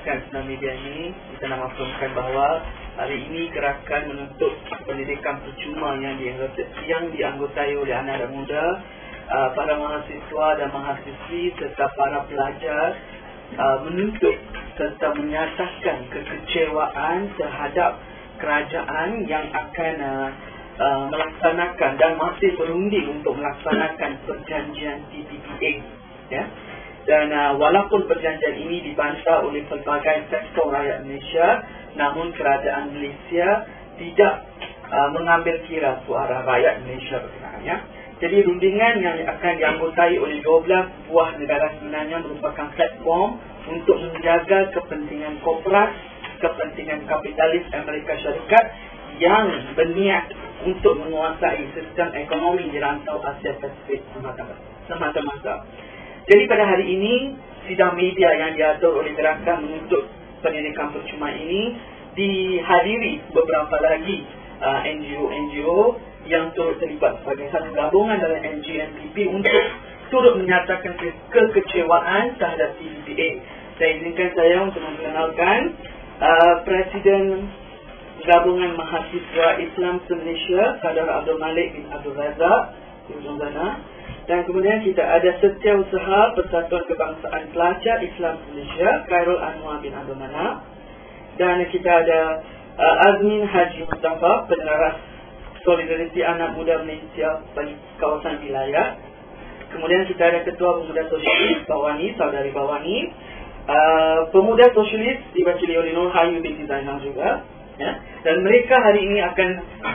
mulakan Sidang Media ini, kita nak maklumkan bahawa hari ini gerakan menuntut pendidikan percuma yang dianggotai oleh anak-anak muda, para mahasiswa dan mahasiswi serta para pelajar menuntut serta menyatakan kekecewaan terhadap kerajaan yang akan melaksanakan dan masih berunding untuk melaksanakan perjanjian TPPA, ya. Dan walaupun perjanjian ini dibantah oleh pelbagai sektor rakyat Malaysia, namun kerajaan Malaysia tidak mengambil kira suara rakyat Malaysia berkenaan, ya. Jadi rundingan yang akan dianggotai oleh 12 buah negara sebenarnya merupakan platform untuk menjaga kepentingan korporat, kepentingan kapitalis Amerika Syarikat yang berniat untuk menguasai sistem ekonomi di rantau Asia Pasifik semata-mata. Jadi pada hari ini, sidang media yang diatur oleh gerakan menuntut pendidikan percuma ini dihadiri beberapa lagi NGO-NGO yang turut terlibat sebagai satu gabungan dalam NGNPP untuk turut menyatakan kekecewaan terhadap TPPA. Saya izinkan saya untuk memperkenalkan Presiden Gabungan Mahasiswa Islam Malaysia, Saudara Abdul Malik bin Abdul Razak, dan kemudian kita ada Setiausaha Persatuan Kebangsaan Pelajar Islam Malaysia, Khairul Anwar bin Abdul Manap, dan kita ada Azmin Haji Mustafa, Penyelaras Solidariti Anak Muda Malaysia bagi kawasan wilayah. Kemudian kita ada Ketua Pemuda Sosialis Bawani, Saudari Bawani, Pemuda Sosialis diwakili oleh Nur Hayu binti Zainal juga, ya. Dan mereka hari ini akan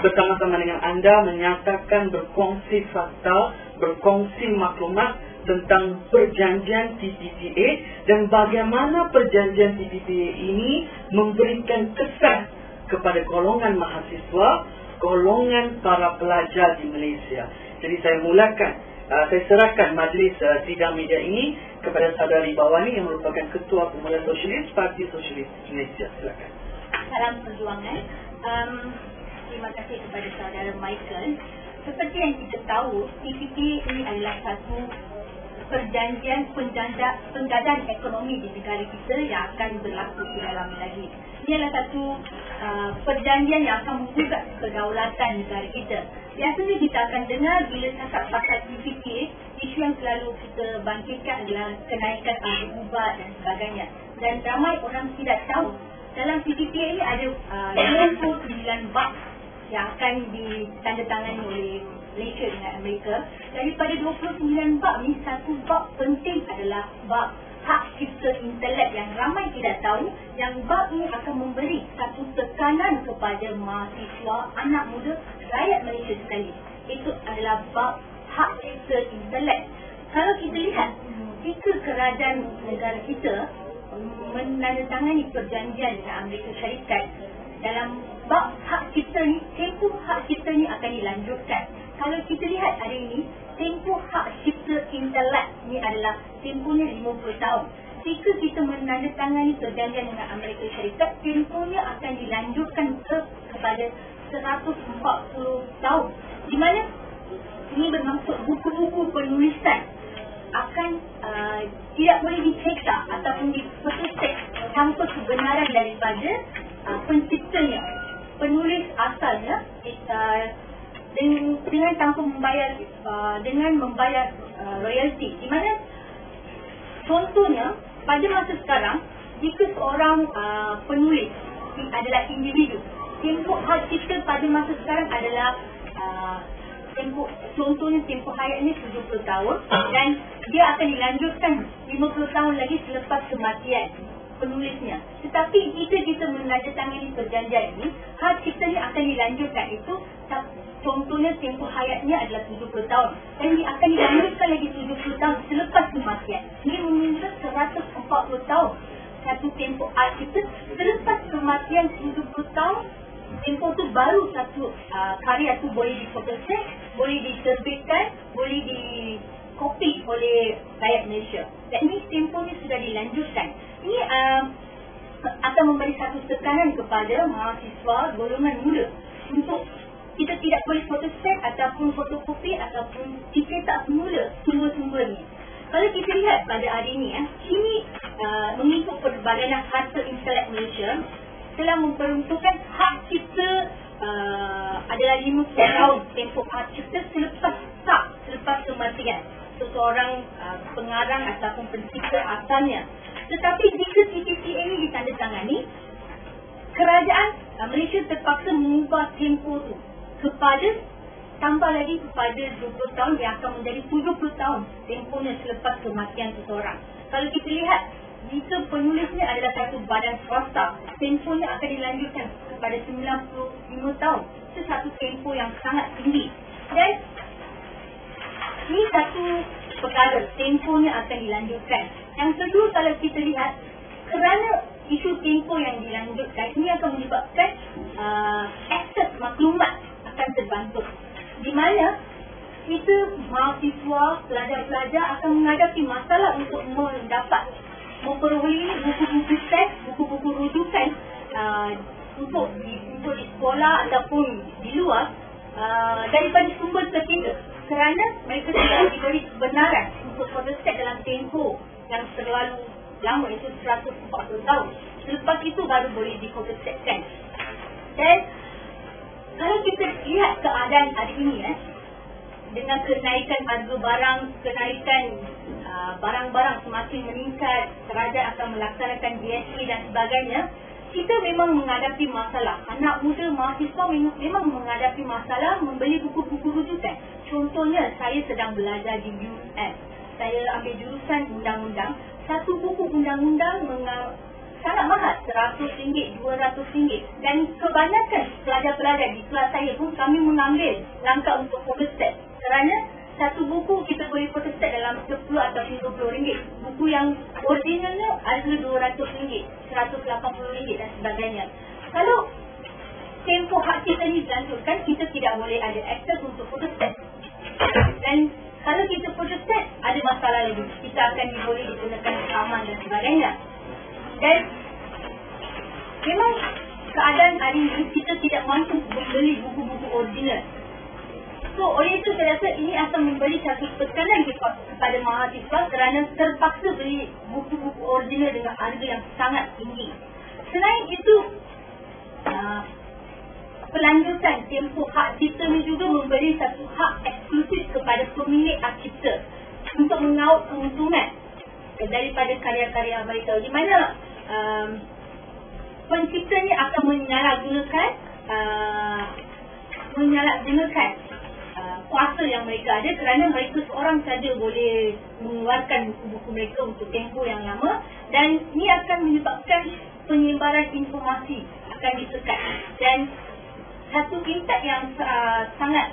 bersama-sama dengan anda menyatakan berkongsi fakta, berkongsi maklumat tentang perjanjian TPPA dan bagaimana perjanjian TPPA ini memberikan kesan kepada golongan mahasiswa, golongan para pelajar di Malaysia. Jadi saya serahkan majlis sidang media ini kepada Saudari Bawani yang merupakan Ketua Pemuda Sosialis Parti Sosialis Malaysia. Silakan. Salam perjuangan. Terima kasih kepada Saudara Michael. Seperti yang kita tahu, TPPA ini adalah satu perjanjian penggandaan ekonomi di negara kita yang akan berlaku tidak lama lagi. Ini adalah satu perjanjian yang akan menggugat kedaulatan negara kita. Biasanya kita akan dengar bila cakap pasal TPPA, isu yang selalu kita bangkitkan adalah kenaikan harga ubat dan sebagainya. Dan ramai orang tidak tahu dalam TPPA ini ada 29 bab yang akan ditandatangani oleh Malaysia dengan Amerika. Daripada 29 bab ni, satu bab penting adalah bab hak cipta intelek yang ramai tidak tahu, yang bab ini akan memberi satu tekanan kepada mahasiswa, anak muda, rakyat Malaysia sekali. Itu adalah bab hak cipta intelek. Kalau kita lihat, jika kerajaan negara kita menandatangani perjanjian dengan Amerika Syarikat, dalam bab hak cipta ni, tempoh hak cipta ni akan dilanjutkan. Kalau kita lihat hari ini, tempoh hak cipta intelek ni adalah tempohnya 50 tahun. Jika kita menandatangani perjanjian dengan Amerika Syarikat, tempohnya akan dilanjutkan kepada 140 tahun. Di mana ini bermaksud buku-buku penulisan akan tidak boleh dicetak ataupun dipetik tanpa kebenaran daripada penciptanya, penulis asalnya, dengan tanpa membayar royalty. Di mana contohnya pada masa sekarang, jika seorang penulis adalah individu, tempoh hak cipta pada masa sekarang adalah contohnya tempoh hayatnya 70 tahun dan dia akan dilanjutkan 50 tahun lagi selepas kematian penulisnya. Tetapi jika kita menandatangani perjanjian ini, hak ciptanya akan dilanjutkan. Itu contohnya tempoh hayatnya adalah 70 tahun dan dia akan dilanjutkan lagi 70 tahun selepas kematian. Ini meminta 140 tahun satu tempoh hak cipta. Selepas kematian 70 tahun, tempoh tu baru satu karya tu boleh difotoset, boleh diterbitkan, boleh dikopi oleh rakyat Malaysia. Dan ini tempohnya sudah dilanjutkan. Ini akan memberi satu tekanan kepada mahasiswa golongan muda untuk kita tidak boleh fotoset ataupun fotokopi ataupun dicetak semula sumber-sumber ni. Kalau kita lihat pada hari ini, ini mengikut Perbadanan Harta Intelek Malaysia telah memperuntukkan hak cipta adalah 50 tahun tempoh hak cipta selepas kematian seseorang pengarang ataupun pencipta asalnya. Tetapi jika TPPA ini ditandatangani, kerajaan Malaysia terpaksa mengubah tempoh itu kepada tambah lagi kepada 20 tahun yang akan menjadi 70 tahun tempohnya selepas kematian seseorang. Kalau kita lihat, jika penulisnya adalah satu badan swasta, tempohnya akan dilanjutkan kepada 95 tahun. Itu satu tempoh yang sangat tinggi. Dan ini satu perkara, tempohnya akan dilanjutkan. Yang kedua, kalau kita lihat, kerana isu tempoh yang dilanjutkan, ini akan menyebabkan akses maklumat akan terbantu. Di mana kita mahasiswa, pelajar-pelajar akan menghadapi masalah untuk memperoleh buku-buku teks, buku-buku rujukan untuk di sekolah ataupun di luar daripada sumber terkini, kerana mereka tidak diberi kebenaran untuk proses dalam tempoh yang terlalu lama, itu 140 tahun. Selepas itu baru boleh dikompensasikan. Dan kalau kita lihat keadaan hari ini dengan kenaikan harga barang, kenaikan barang-barang semakin meningkat, kerajaan akan melaksanakan GST dan sebagainya, kita memang menghadapi masalah. Anak muda mahasiswa memang menghadapi masalah membeli buku-buku rujukan. Contohnya, saya sedang belajar di UM. Saya ambil jurusan undang-undang. Satu buku undang-undang sangat mahal, RM100, RM200. Dan kebanyakan pelajar-pelajar di kelas saya pun kami mengambil langkah untuk photostat. Kerana satu buku kita boleh photostat dalam RM10 atau RM20. Buku yang originalnya harga RM200, RM180 dan sebagainya. Kalau tempoh hak kita ni dilanjutkan, kita tidak boleh ada akses untuk photostat. Dan kalau kita photostat, ada masalah lagi. Kita akan boleh digunakan rekaman dan sebagainya. Dan memang keadaan hari ini kita tidak mampu membeli buku-buku original. So, oleh itu saya rasa ini akan memberi satu tekanan kepada mahasiswa kerana terpaksa beli buku-buku original dengan harga yang sangat tinggi. Selain itu, pelanjutan tempoh hak cipta ini juga memberi satu hak eksklusif kepada pemilik hak cipta untuk mengaut keuntungan daripada karya-karya mereka, di mana penciptanya akan menyalahgunakan kuasa yang mereka ada, kerana mereka seorang saja boleh mengeluarkan buku-buku mereka untuk tempoh yang lama, dan ini akan menyebabkan penyebaran informasi akan disekat, dan satu impact yang sangat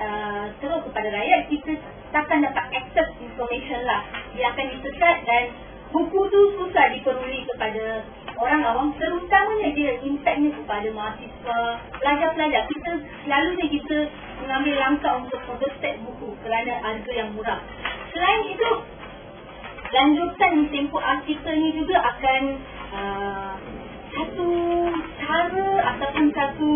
teruk kepada rakyat. Kita takkan dapat akses information lah, dia akan disekat dan buku tu susah diperoleh kepada orang awam, terutamanya dia impactnya kepada mahasiswa, pelajar-pelajar. Selalunya kita mengambil langkah untuk photostat buku kerana harga yang murah. Selain itu, lanjutan tempoh artikel ni juga akan satu cara ataupun satu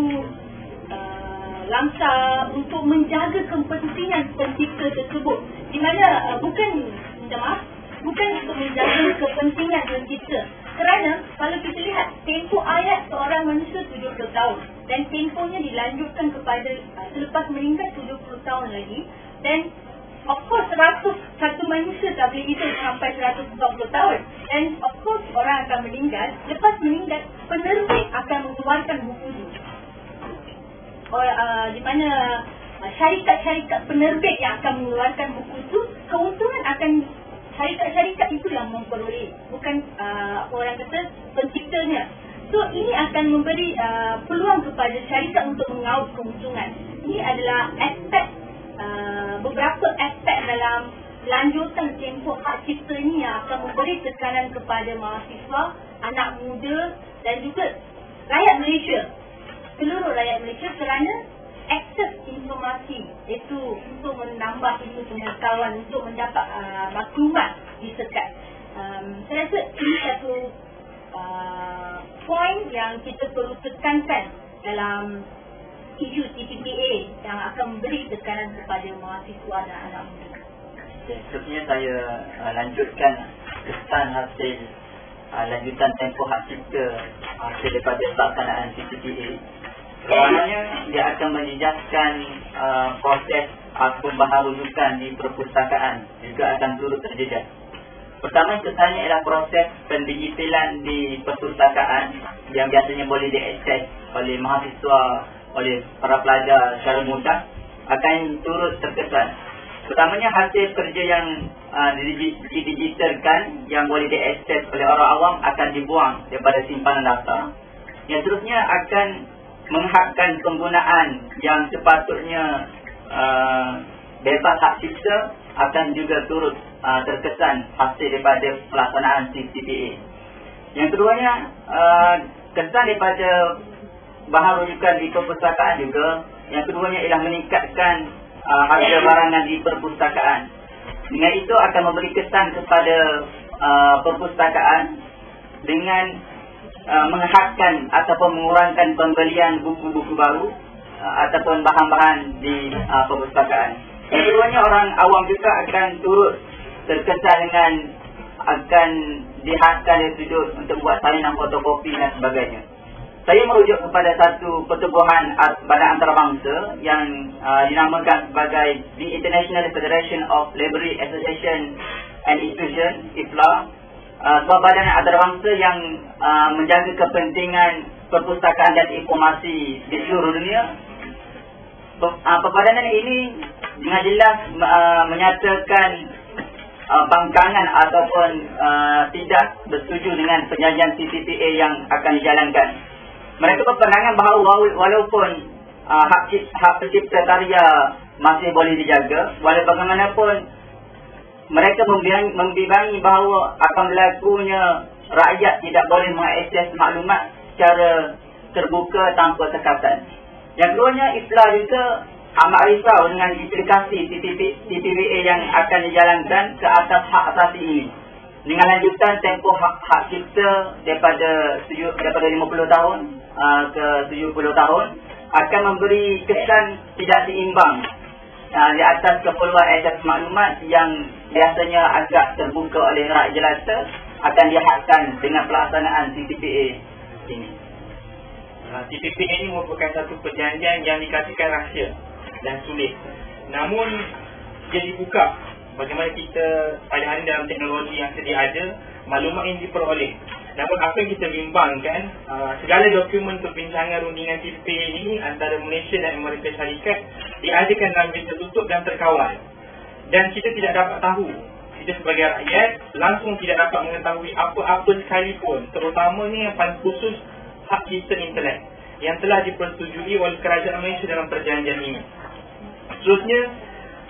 langkah untuk menjaga kepentingan pencipta tersebut, di mana bukan untuk menjaga kepentingan pencipta. Kerana kalau kita lihat tempoh ayat seorang manusia 70 tahun dan tempohnya dilanjutkan kepada selepas meninggal 70 tahun lagi, dan of course satu manusia tak boleh hidup sampai 140 tahun, dan of course orang akan meninggal. Lepas meninggal, penerbit akan mengeluarkan buku itu, di mana syarikat-syarikat penerbit yang akan mengeluarkan buku itu, keuntungan akan syarikat-syarikat itu yang memperoleh, bukan orang kata penciptanya. So ini akan memberi peluang kepada syarikat untuk mengaut keuntungan. Ini adalah beberapa aspek dalam lanjutan tempoh hak cipta ini yang akan memberi tekanan kepada mahasiswa, anak muda dan juga rakyat Malaysia, seluruh rakyat Malaysia, kerana akses informasi itu untuk menambah ilmu pengetahuan, untuk mendapat maklumat disekat. Saya rasa ini satu poin yang kita perlu tekankan dalam isu TPPA yang akan memberi tekanan kepada mahasiswa dan anak muda. Seterusnya saya lanjutkan kesan hasil lanjutan tempoh hak cipta hasil daripada pelaksanaan TPPA. Pertamanya, dia akan menjejaskan proses pembaharujukan di perpustakaan juga akan turut terjejas. Pertama kesannya ialah proses pendigitalan di perpustakaan yang biasanya boleh diakses oleh mahasiswa, oleh para pelajar secara mudah akan turut terkesan. Pertamanya hasil kerja yang didigitalkan yang boleh diakses oleh orang awam akan dibuang daripada simpanan data. Yang seterusnya akan menghakkan penggunaan yang sepatutnya bebas hak cipta akan juga turut terkesan hasil daripada pelaksanaan TPPA. Yang keduanya, kesan daripada baharujukan di perpustakaan juga. Yang keduanya ialah meningkatkan harga barangan di perpustakaan. Dengan itu akan memberi kesan kepada perpustakaan dengan menghakkan ataupun mengurangkan pembelian buku-buku baru ataupun bahan-bahan di perpustakaan. Yang keduanya, orang awam juga akan turut terkesan dengan akan dihakkan dari sudut untuk buat salinan fotokopi dan sebagainya. Saya merujuk kepada satu pertubuhan badan antarabangsa yang dinamakan sebagai The International Federation of Library Association and Institution, IFLA, sebuah badan antarabangsa yang menjaga kepentingan perpustakaan dan informasi di seluruh dunia. Perbadanan ini dengan jelas menyatakan bangkangan ataupun tidak bersetuju dengan perjanjian TPPA yang akan dijalankan. Mereka berpandangan bahawa walaupun hak pencipta karya masih boleh dijaga, walau bagaimanapun mereka membimbangi bahawa akan berlakunya rakyat tidak boleh mengakses maklumat secara terbuka tanpa tekatan. Yang keduanya, IFLA juga amat risau dengan implikasi TPPA yang akan dijalankan ke atas hak asasi ini. Dengan lanjutan tempoh hak cipta daripada 50 tahun ke 70 tahun akan memberi kesan tidak seimbang di atas keperluan akses maklumat yang biasanya agak terbuka oleh rakyat jelata akan dihadkan dengan pelaksanaan TPPA ini. TPPA ini merupakan satu perjanjian yang dikatakan rahsia dan sulit. Namun dia dibuka bagaimana kita pada hari dalam teknologi yang sedia ada, maklumat yang diperoleh. Namun apa yang kita bimbangkan, segala dokumen perbincangan rundingan TPPA ini antara Malaysia dan Amerika Syarikat diadakan dalam bilik tertutup dan terkawal. Dan kita tidak dapat tahu, kita sebagai rakyat langsung tidak dapat mengetahui apa-apa sekalipun, terutamanya yang paling khusus hak cipta internet yang telah dipersetujui oleh kerajaan Malaysia dalam perjanjian ini. Seterusnya,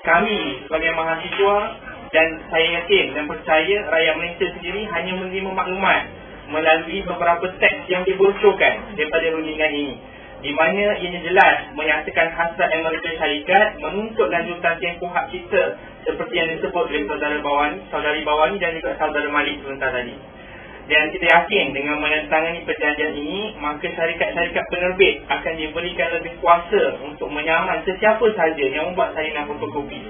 kami sebagai mahasiswa dan saya yakin dan percaya rakyat Malaysia sendiri hanya menerima maklumat melalui beberapa teks yang dibocorkan daripada rundingan ini, di mana ianya jelas menyatakan hasrat Amerika Syarikat menuntut lanjutan tempoh hak cipta seperti yang disebut oleh saudari Bawani dan juga saudara Malik sebentar tadi. Dan kita yakin dengan menandatangani perjanjian ini, maka syarikat-syarikat penerbit akan diberikan lebih kuasa untuk menyaman sesiapa sahaja yang membuat salinan fotokopi,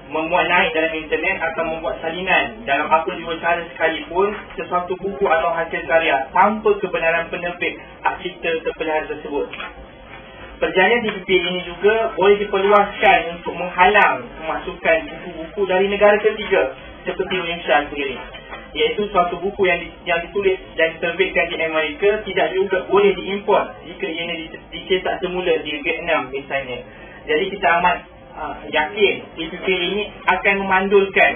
membuat naik dalam internet atau membuat salinan dalam apa jua cara sekalipun sesuatu buku atau hasil karya tanpa kebenaran penerbit hak cipta terpelihara tersebut. Perjanjian TPPA ini juga boleh diperluaskan untuk menghalang kemasukan buku-buku dari negara ketiga seperti Malaysia sendiri, iaitu suatu buku yang ditulis dan diterbitkan di Amerika tidak juga boleh diimport jika ianya dicetak semula di Vietnam misalnya. Jadi kita amat yakin TPPA ini akan memandulkan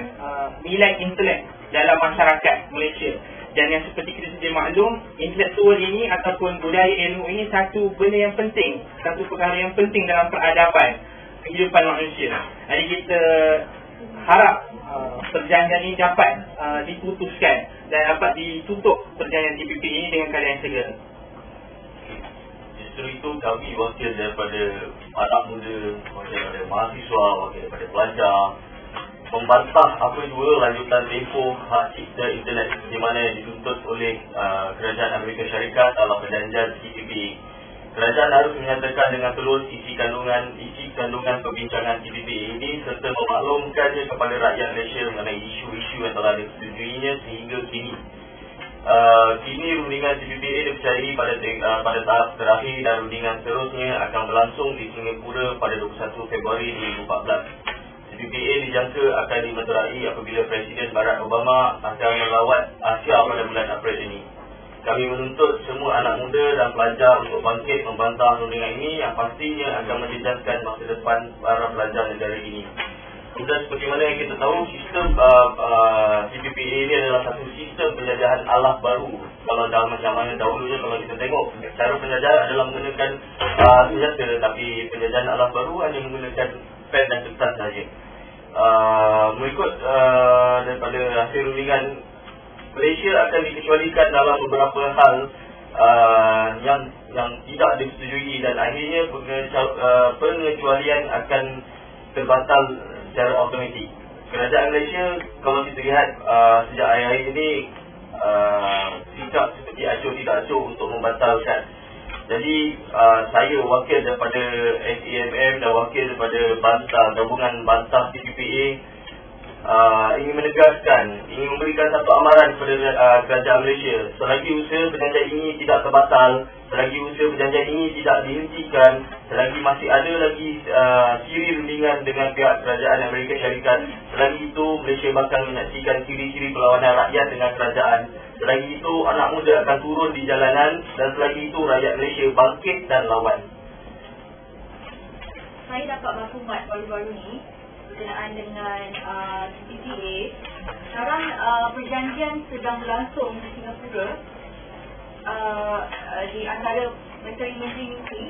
nilai intelek dalam masyarakat Malaysia. Dan yang seperti kita sedia maklum, intelektual ini ataupun budaya ilmu ini satu benda yang penting, satu perkara yang penting dalam peradaban kehidupan manusia. Jadi kita harap perjanjian ini dapat diputuskan dan dapat ditutup perjanjian TPPA ini dengan keadaan yang segera. Justru itu kami wakil daripada anak muda, wakil daripada mahasiswa, wakil daripada pelajar membantah apa jua lanjutan tempoh hak cipta internet di mana yang dituntut oleh kerajaan Amerika Syarikat dalam perjanjian TPPA. Kerajaan harus menyatakan dengan telus isi kandungan perbincangan TPPA ini serta memaklumkannya kepada rakyat Malaysia mengenai isu-isu yang telah disetujuinya sehingga kini. Kini rundingan TPPA dipercayai pada tahap terakhir dan rundingan seterusnya akan berlangsung di Singapura pada 21 Februari 2014. TPPA dijangka akan dimeterai apabila Presiden Barack Obama akan melawat Asia pada bulan April ini. Kami menuntut semua anak muda dan pelajar untuk bangkit membantah rundingan ini yang pastinya akan menjejaskan masa depan para pelajar negara ini. Sudah seperti mana yang kita tahu, sistem TPPA ini adalah satu sistem penjajahan alah baru. Kalau dalam zaman dahulunya, kalau kita tengok, cara penjajahan adalah menggunakan senjata, tapi penjajahan alah baru hanya menggunakan pen dan kertas sahaja. Mengikut daripada hasil rundingan, Malaysia akan dikecualikan dalam beberapa hal yang tidak disetujui dan akhirnya pengecualian akan terbatal secara automatik. Kerajaan Malaysia, kalau kita lihat sejak hari-hari ini, sikap seperti acuh tidak acuh untuk membatalkan. Jadi saya wakil daripada SAMM dan wakil daripada bantah, gabungan bantah TPPA ingin menegaskan, ingin memberikan satu amaran kepada kerajaan Malaysia. Selagi usaha perjanjian ini tidak terbatal, selagi usaha perjanjian ini tidak dihentikan, selagi masih ada lagi siri rundingan dengan pihak kerajaan Amerika Syarikat, selagi itu Malaysia bakal menyaksikan ciri-ciri perlawanan rakyat dengan kerajaan. Selagi itu anak muda akan turun di jalanan dan selagi itu rakyat Malaysia bangkit dan lawan. Saya dapat maklumat baru-baru ni berkenaan dengan TPPA. Sekarang perjanjian sedang berlangsung di Singapura di antara menteri-menteri.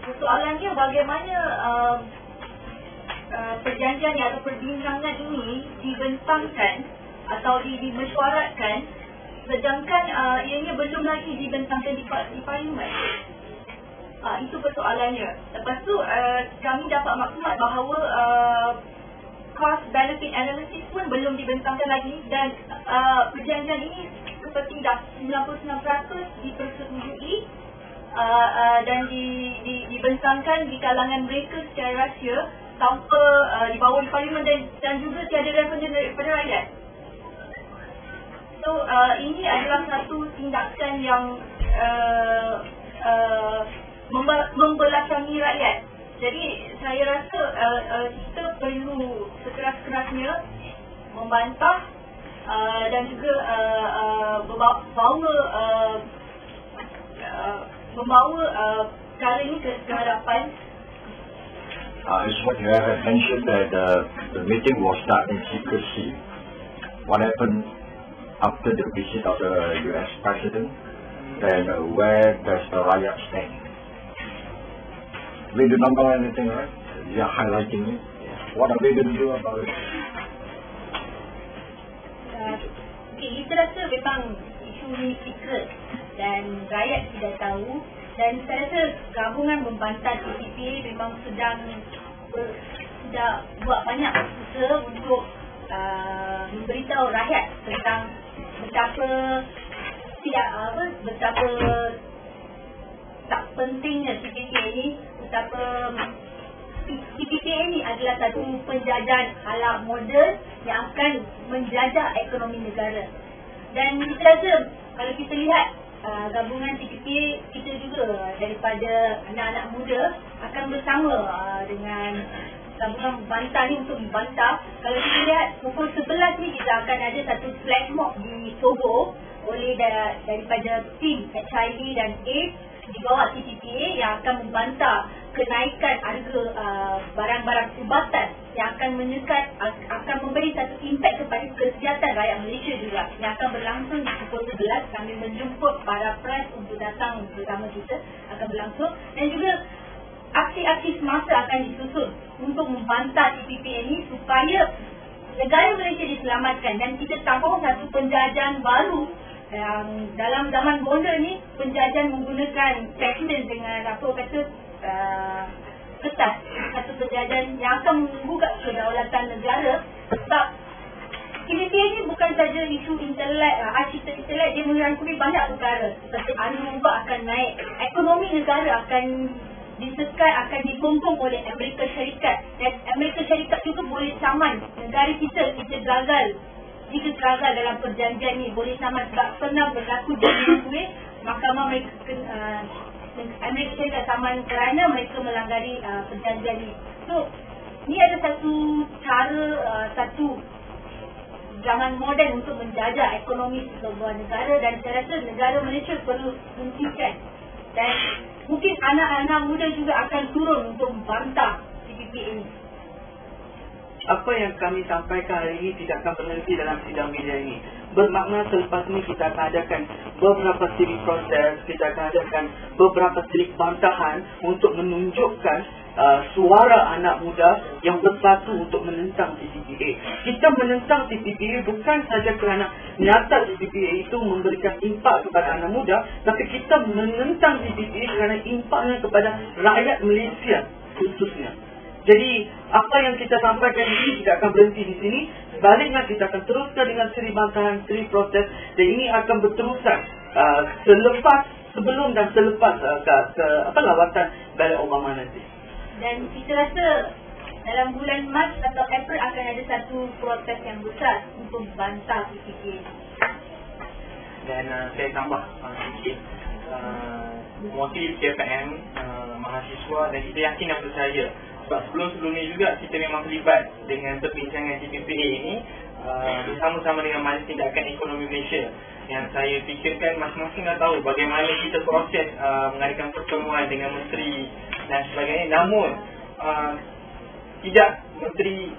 Soalannya bagaimana perjanjian atau perbincangan ini dibentangkan atau dimesyuaratkan sedangkan ianya belum lagi dibentangkan di Parlimen. Itu persoalannya. Lepas tu kami dapat maklumat bahawa cost benefit analysis pun belum dibentangkan lagi dan perjanjian ini seperti dah 99% dipersetujui dan dibentangkan di kalangan mereka secara rahsia tanpa dibawa di Parlimen dan juga tiada referendum daripada rakyat. So ini adalah satu tindakan yang membelakangi rakyat. Jadi saya rasa kita perlu sekeras-kerasnya membantah dan juga membawa perkara ini ke hadapan. It's what you have mentioned that the meeting was done in secrecy. What happened after the visit of the US President and where does the riot stand? We do not know anything, right? We are highlighting it. What are we going to do about it? Kita rasa memang isu ini secret dan rakyat tidak tahu dan saya rasa gabungan membantah TPPA memang sedang buat banyak usaha untuk memberitahu rakyat tentang betapa tak pentingnya TPPA ini, betapa TPPA ini adalah satu penjajahan ala moden yang akan menjajah ekonomi negara. Dan kita rasa kalau kita lihat gabungan TPPA, kita juga daripada anak-anak muda akan bersama dengan gabungan membantah ni untuk membantah. Kalau kita lihat pukul 11 ni kita akan ada satu flag mob di Soho oleh daripada tim HIV dan AIDS di bawah TPPA yang akan membantah kenaikan harga barang-barang ubatan yang akan akan memberi satu impak kepada kesihatan rakyat Malaysia juga, yang akan berlangsung di pukul 11. Kami menjemput para pres untuk datang bersama kita, akan berlangsung, dan juga aksi-aksi semasa akan disusun untuk membantah TPPA ini supaya negara Malaysia diselamatkan dan kita tahu satu penjajahan baru yang dalam zaman bonda ni, penjajahan menggunakan presiden dengan kertas, satu penjajahan yang akan menggugat kedaulatan negara. Sebab TPPA ni bukan saja isu intelek, arsitek intelek, dia merangkumi banyak perkara seperti harga ubah akan naik, ekonomi negara akan disekat, akan dibongkong oleh Amerika Syarikat dan Amerika Syarikat juga boleh saman negara kita gagal jika gagal dalam perjanjian ni boleh selamat sebab pernah berlaku jaminan kuih, mahkamah Amerika Syarikat saman kerana mereka melanggari perjanjian ni. So ni ada satu cara, satu zaman moden untuk menjajah ekonomi sebuah negara, dan saya rasa negara Malaysia perlu hentikan, dan mungkin anak-anak muda juga akan turun untuk membantah TPP ini. Apa yang kami sampaikan hari ini tidak akan berhenti dalam sidang media ini. Bermakna selepas ini kita akan adakan beberapa siri proses, kita akan adakan beberapa siri bantahan untuk menunjukkan suara anak muda yang bersatu untuk menentang TPPA. Kita menentang TPPA bukan saja kerana nyata TPPA itu memberikan impak kepada anak muda, tapi kita menentang TPPA kerana impaknya kepada rakyat Malaysia khususnya. Jadi apa yang kita sampaikan ini tidak akan berhenti di sini. Sebaliknya kita akan teruskan dengan siri bantahan, siri proses, dan ini akan berterusan sebelum dan selepas lawatan Barack Obama nanti. Dan kita rasa dalam bulan Mac atau April akan ada satu protes yang besar untuk bantah PPP. Dan saya tambah sikit, mewakili PKM, mahasiswa, dan kita yakin dan percaya sebab sebelum ni juga kita memang terlibat dengan perbincangan TPPA ini bersama-sama dengan Majlis Tindakan Ekonomi Malaysia. Yang saya fikirkan masing-masing dah tahu bagaimana kita proses mengadakan pertemuan dengan menteri dan sebagainya. Namun menteri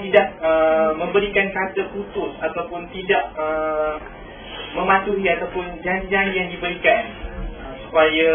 tidak memberikan kata putus ataupun tidak mematuhi ataupun janji-janji yang diberikan supaya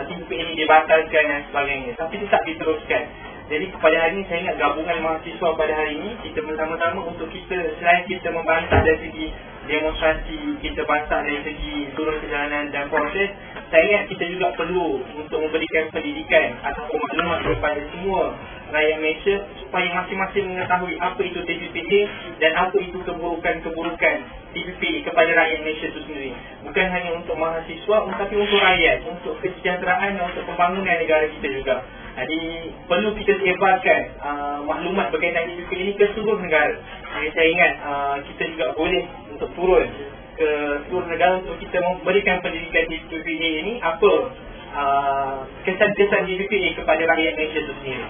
TPP ini dibatalkan dan sebagainya, tapi tetap diteruskan. Jadi pada hari ini saya ingat gabungan mahasiswa pada hari ini kita bersama-sama untuk kita, selain kita membantah dari segi demonstrasi, kita bantah dari segi turun perjalanan dan proses, saya ingat kita juga perlu untuk memberikan pendidikan ataupun maklumat kepada semua rakyat Malaysia supaya masing-masing mengetahui apa itu TPPA dan apa itu keburukan-keburukan TPP kepada rakyat Malaysia itu sendiri. Bukan hanya untuk mahasiswa, tetapi untuk rakyat, untuk kesejahteraan dan untuk pembangunan negara kita juga. Jadi perlu kita sebarkan maklumat berkaitan TPP ini ke seluruh negara. Jadi saya ingat kita juga boleh untuk turun ke seluruh negara untuk kita memberikan pendidikan TPP ini, apa kesan-kesan TPP kepada rakyat Malaysia itu sendiri.